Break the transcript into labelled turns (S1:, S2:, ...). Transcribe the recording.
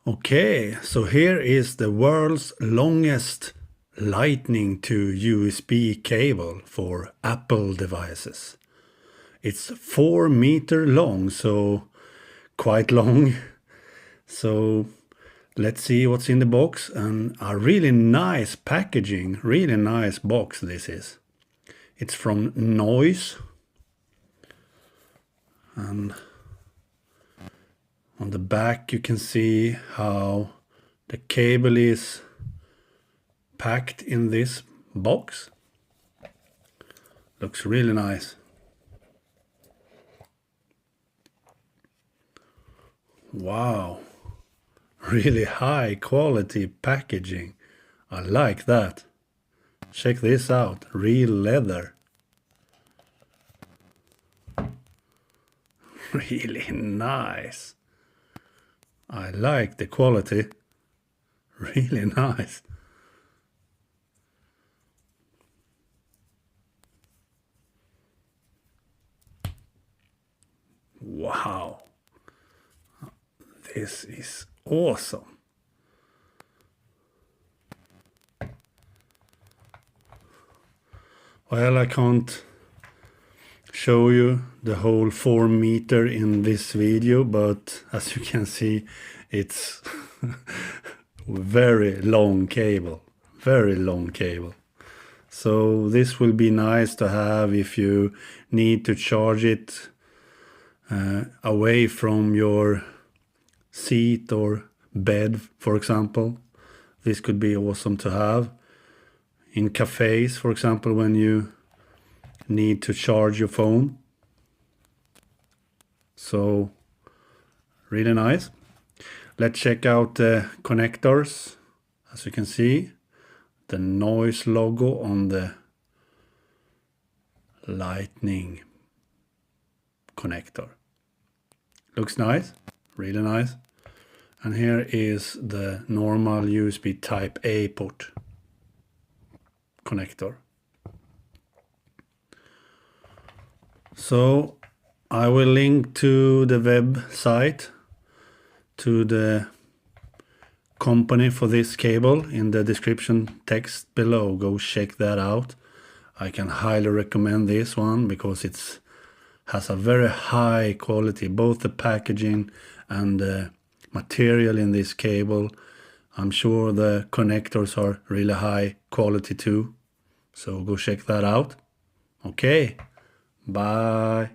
S1: Okay, so here is the world's longest Lightning to USB cable for Apple devices. It's 4 meters long, so quite long. So let's see what's in the box, and a really nice packaging, really nice box this is. It's from NOYCE, and on the back you can see how the cable is packed in this box. Looks really nice. Wow, really high quality packaging. I like that. Check this out, real leather. Really nice. I like the quality. Really nice. Wow. This is awesome. Well, I can't show you the whole 4 meters in this video, but as you can see, it's very long cable, very long cable. So this will be nice to have if you need to charge it away from your seat or bed, for example. This could be awesome to have in cafes, for example, when you need to charge your phone. So really nice. Let's check out the connectors. As you can see, the NOYCE logo on the Lightning connector. Looks nice, really nice. And here is the normal USB type A port connector. So I will link to the website, to the company for this cable in the description text below. Go check that out. I can highly recommend this one because it has a very high quality, both the packaging and the material in this cable. I'm sure the connectors are really high quality too. So go check that out. Okay, bye.